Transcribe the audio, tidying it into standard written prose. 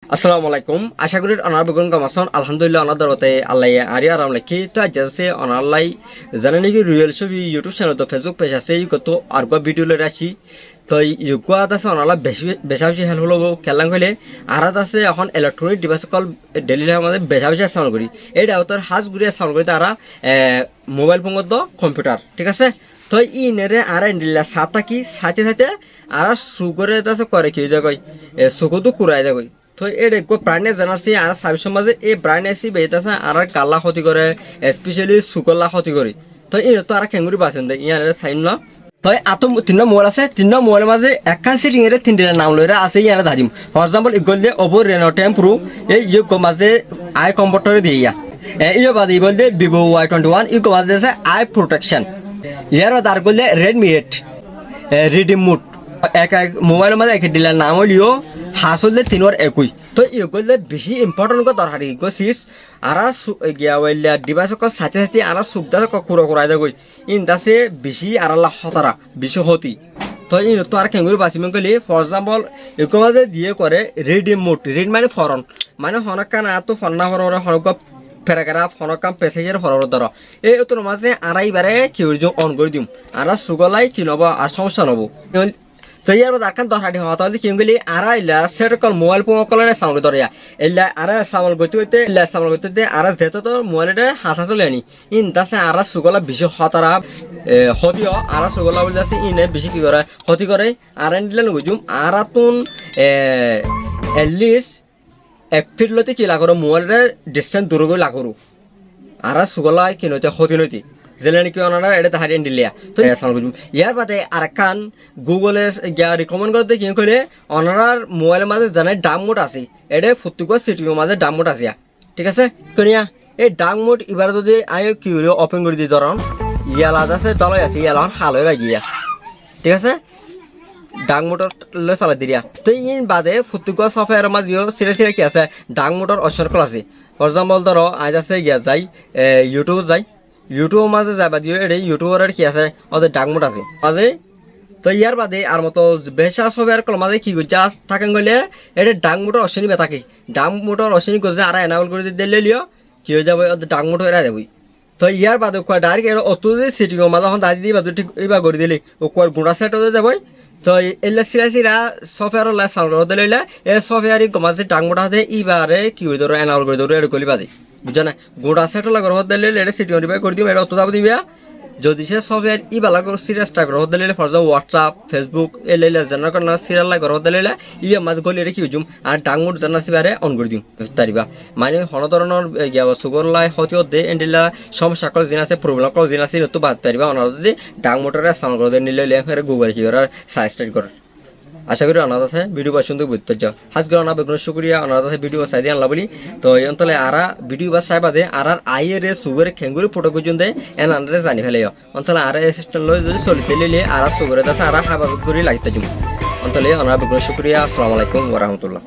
আসসালামু আলাইকুম আশা করি অনার বেগুন কামাসন আলহামদুলিল্লাহ অনার দরতে আল্লাহ আরি আরাম লেখি তো আজ আছে অনারলাই জানে নাকি রিয়েল ছবি ইউটিউব চ্যানেল তো ফেসবুক পেজ আছে কত আর ভিডিও লড়ে আসি তো ইউকুয়াত আছে অনালা বেশি বেশি হেল্প হলো খেলাম হলে আরাত আছে এখন ইলেকট্রনিক ডিভাইস কল ডেলি আমাদের বেশি সাউন্ড করি এইটা তোর হাজ ঘুরিয়ে সাউন্ড করি তারা মোবাইল ফোন তো কম্পিউটার ঠিক আছে তো ই নেরে আর ইন্ডিলা সাথে কি সাথে সাথে আর সুগরে আছে করে কি জায়গায় সুগতো কুড়াই জায়গায় তো এটা প্রাণী জানাচ্ছি আর সাবি সমাজে এই প্রাণী আসি বেতাছে আর কাল্লা ক্ষতি করে স্পেশালি সুকল্লা ক্ষতি করে তো এই তো আর খেঙ্গুরি বাঁচেন দেয় ইয়ার চাইন না তো এত তিন মোবাইল আছে তিন মোবাইলের মাঝে একখান সিটিং এর তিনটা নাম লইরা আছে ইয়ার ধারিম ফর এক্সাম্পল ইগল দিয়ে ওভর রেনো টেম্প্রু এই ইউক মাঝে আই কম্পিউটারে দিয়ে ইয়ে বাদে বল দিয়ে ভিভো Y21 ইউক মাঝে আছে আই প্রোটেকশন ইয়ার দার করলে রেডমি 8 রিডিম মুড এক মোবাইলের মাঝে এক ডিলার নাম হলিও হাসলে তিনোর একই তো ইগলে বেশি ইম্পর্টেন্ট কো দরকারি গসিস আরা গিয়া ওইলা ডিভাইস কো সাথে সাথে আরা সুবিধা কো কুরো কুরাই দেগই ইন দাসে বেশি আরালা হতারা বেশি হতি তো ইন তো আর কেঙ্গুরি বাসিম কলি ফর এক্সাম্পল একমাদে দিয়ে করে রিডিম মোড রিড মানে হনকান আতো ফন্না হরর হনক প্যারাগ্রাফ হনকাম প্যাসেজের হরর ধর এই তোর মাঝে আড়াইবারে কি অন করে দিম আরা সুগলাই কি নব আর সমস্যা নব তো ইয়ার বাদ আরকান দরকারি হওয়া তাহলে কিংগুলি আরা ইলা সেট কল মোবাইল ফোন কলনে সাউন্ড ধরিয়া ইলা আরা সামল গতি হইতে ইলা সামল গতিতে আরা যেত তো মোবাইলটা হাসা চলে আনি ইন তাসে আরা সুগলা বেশি হতারা হদিও আরা সুগলা বলে আছে ইনে বেশি কি করে ক্ষতি করে আর এন্ডিলেন গুজুম আরা তুন এটলিস্ট এক ফিট লতে কি লাগরো মোবাইলের ডিস্টেন্স দূর করে লাগরো আরা সুগলা কিনতে ক্ষতি নতি জেলেনি কি ওনারা এটা হারিয়ে দিলিয়া তো ইয়ার বাদে আর কান গুগলে গিয়া রিকমেন্ড করতে কি করে ওনারার মোবাইলের মাঝে জানে ডাম মোড আছে এটা ফুটুকো সিটির মাঝে ডাম মোড আছে ঠিক আছে কনিয়া এই ডাম মোড এবার যদি আয়ো কি ওপেন করে দিই ধরুন ইয়ালা আছে তলাই আছে ইয়ালা হাল হয়ে গিয়া ঠিক আছে ডাং মোটর লৈ চালাই দিয়া তো ইন বাদে ফুটুকো সফটওয়্যার মাঝেও সিরে সিরে কি আছে ডাং মোটর অপশন কল আছে ফর এক্সাম্পল ধরো আজ আছে গিয়া যাই ইউটিউব যাই ইউটিউব মাঝে যাবা দিও এটা ইউটিউবের কি আছে ওদের ডাকমোট আছে মাঝে তো ইয়ার বাদে আর মতো বেশা সফটওয়্যার কল মাঝে কি করছে থাকেন গেলে এটা ডাকমোটর অশ্বিনী বেতাকে ডাকমোটর অশ্বিনী করছে আর এনাবল করে দিলে লিও কি হয়ে যাবে ওদের ডাকমোটর এরা যাবই তো ইয়ার বাদে ডাইরেক্ট এটা অত যে সিটিং মাঝে এখন দাদি দিবা ঠিক এইবার করে দিলি ও কোয়ার গুঁড়া সেট হয়ে যাবই তো এলা সিরা সিরা সফটওয়্যার লাই সাউন্ড করতে লইলা এই সফটওয়্যার মাঝে ডাকমোট হাতে এইবারে কি হয়ে ধরো এনাবল করে ধরো এটা কলি বাদে বুঝা না গোড়া সেটল গ্রহ দিলে এটা সিটি মডিফাই করে দিম এটা অত দাম দিবা যদি সে সফটওয়্যার ইবালা সিরিয়াসটা গ্রহ দিলে ফর এক্সাম্পল হোয়াটসঅ্যাপ ফেসবুক এ লাইলা জানা করনা সিরিয়াল গ্রহ দিলে ইয়া মাঝ গলি এটা কি জুম আর ডাউনলোড জানা সিবারে অন করে দিম তারিবা মানে হন ধরনের সুগর লাই হতিও দে এন্ডিলা সমস্যা কল জিন আছে প্রবলেম কল জিন আছে তো বাদ তারিবা অনার যদি ডাউনলোডের সাউন্ড করে নিলে লেখারে গুগল কি করার সাইজ স্টার্ট করে আশা করি অনাথ আছে ভিডিও বা সুন্দর বুঝতে যাও হাজগুলো অনা বেগুন শুক্রিয়া অনাথ আছে ভিডিও চাই দিয়ে আনলা বলি তো এই অঞ্চলে আরা ভিডিও বা চাই বাদে আর আইয়ের সুগরে খেঙ্গুরি ফটো পর্যন্ত এন আন্ডারে জানি ফেলে অঞ্চলে আর অ্যাসিস্ট্যান্ট লই যদি চলিতে লিলে আর সুগরে আছে আর হাবাদ করে লাগিতে যাবো অঞ্চলে অনা বেগুন শুক্রিয়া আসসালামু আলাইকুম ওয়া রাহমাতুল্লাহ।